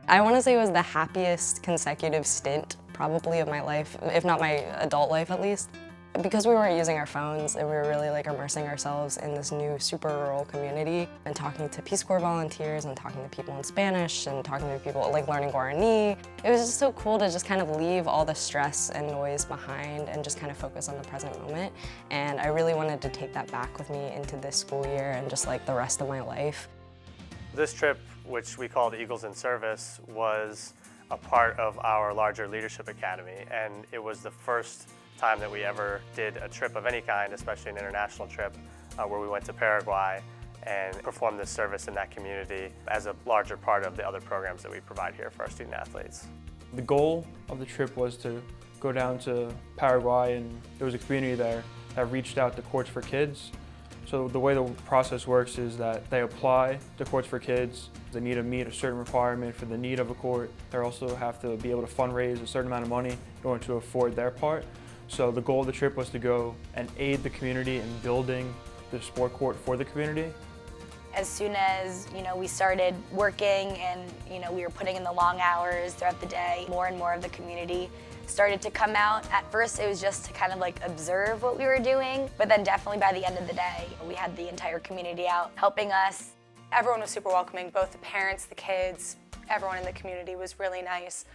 I want to say it was the happiest consecutive stint probably of my life, if not my adult life at least. Because we weren't using our phones and we were really like immersing ourselves in this new super rural community and talking to Peace Corps volunteers and talking to people in Spanish and talking to people like learning Guarani. It was just so cool to just kind of leave all the stress and noise behind and just kind of focus on the present moment. And I really wanted to take that back with me into this school year and just like the rest of my life. This trip, which we called Eagles in Service, was a part of our larger leadership academy, and it was the first time that we ever did a trip of any kind, especially an international trip, where we went to Paraguay and performed this service in that community as a larger part of the other programs that we provide here for our student athletes. The goal of the trip was to go down to Paraguay, and there was a community there that reached out to Courts for Kids. So the way the process works is that they apply to Courts for Kids. They need to meet a certain requirement for the need of a court. They also have to be able to fundraise a certain amount of money in order to afford their part. So the goal of the trip was to go and aid the community in building the sport court for the community. As soon as we started working and we were putting in the long hours throughout the day, more and more of the community started to come out. At first it was just to kind of like observe what we were doing, but then definitely by the end of the day we had the entire community out helping us. Everyone was super welcoming, both the parents, the kids, everyone in the community was really nice.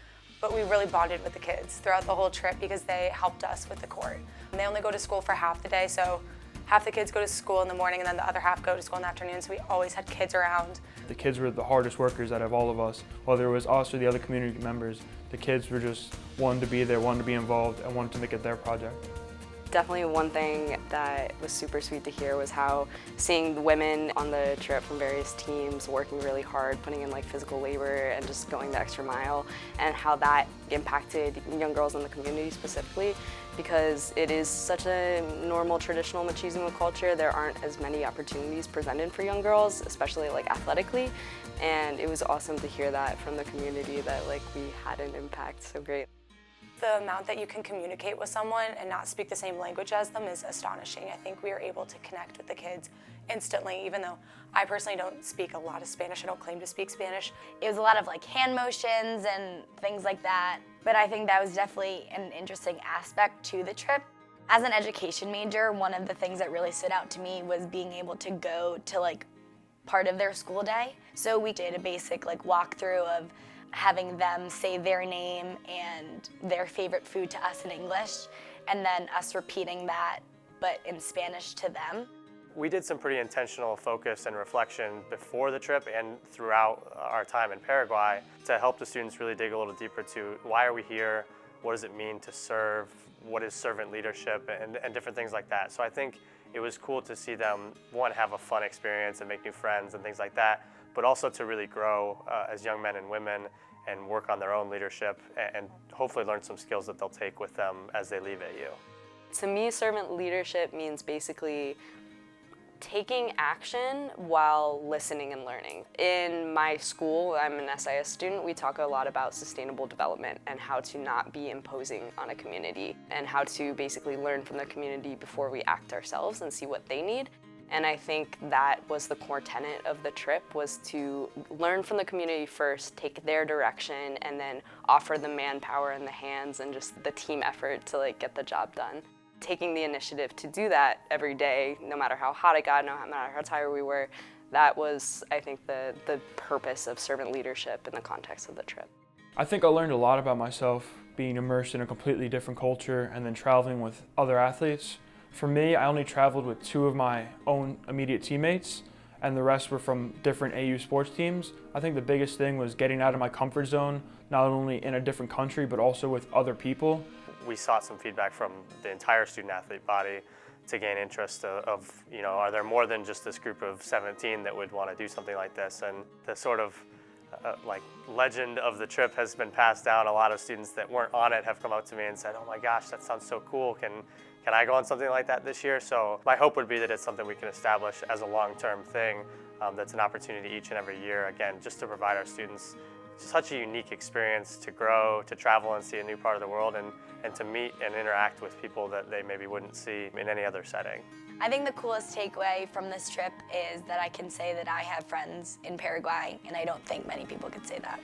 But we really bonded with the kids throughout the whole trip because they helped us with the court. And they only go to school for half the day, so half the kids go to school in the morning and then the other half go to school in the afternoon, so we always had kids around. The kids were the hardest workers out of all of us. Whether it was us or the other community members, the kids were just wanting to be there, wanting to be involved, and wanted to make it their project. Definitely one thing that was super sweet to hear was how seeing the women on the trip from various teams working really hard, putting in like physical labor and just going the extra mile, and how that impacted young girls in the community specifically, because it is such a normal traditional machismo culture. There aren't as many opportunities presented for young girls, especially like athletically, and it was awesome to hear that from the community that like we had an impact so great. The amount that you can communicate with someone and not speak the same language as them is astonishing. I think we were able to connect with the kids instantly, even though I personally don't speak a lot of Spanish. I don't claim to speak Spanish. It was a lot of like hand motions and things like that, but I think that was definitely an interesting aspect to the trip. As an education major, one of the things that really stood out to me was being able to go to like part of their school day. So we did a basic like walkthrough of having them say their name and their favorite food to us in English, and then us repeating that, but in Spanish to them. We did some pretty intentional focus and reflection before the trip and throughout our time in Paraguay to help the students really dig a little deeper to why are we here, what does it mean to serve, what is servant leadership, and different things like that. So I think it was cool to see them, one, have a fun experience and make new friends and things like that, but also to really grow as young men and women and work on their own leadership and hopefully learn some skills that they'll take with them as they leave AU. To me, servant leadership means basically taking action while listening and learning. In my school, I'm an SIS student, we talk a lot about sustainable development and how to not be imposing on a community and how to basically learn from the community before we act ourselves and see what they need. And I think that was the core tenet of the trip, was to learn from the community first, take their direction, and then offer the manpower and the hands and just the team effort to like get the job done. Taking the initiative to do that every day, no matter how hot it got, no matter how tired we were, that was, I think, the purpose of servant leadership in the context of the trip. I think I learned a lot about myself being immersed in a completely different culture and then traveling with other athletes. For me, I only traveled with 2 of my own immediate teammates, and the rest were from different AU sports teams. I think the biggest thing was getting out of my comfort zone, not only in a different country, but also with other people. We sought some feedback from the entire student athlete body to gain interest of are there more than just this group of 17 that would want to do something like this? And the sort of like legend of the trip has been passed down. A lot of students that weren't on it have come up to me and said, oh my gosh, that sounds so cool. Can I go on something like that this year? So my hope would be that it's something we can establish as a long-term thing that's an opportunity each and every year, again, just to provide our students such a unique experience to grow, to travel and see a new part of the world, and to meet and interact with people that they maybe wouldn't see in any other setting. I think the coolest takeaway from this trip is that I can say that I have friends in Paraguay, and I don't think many people could say that.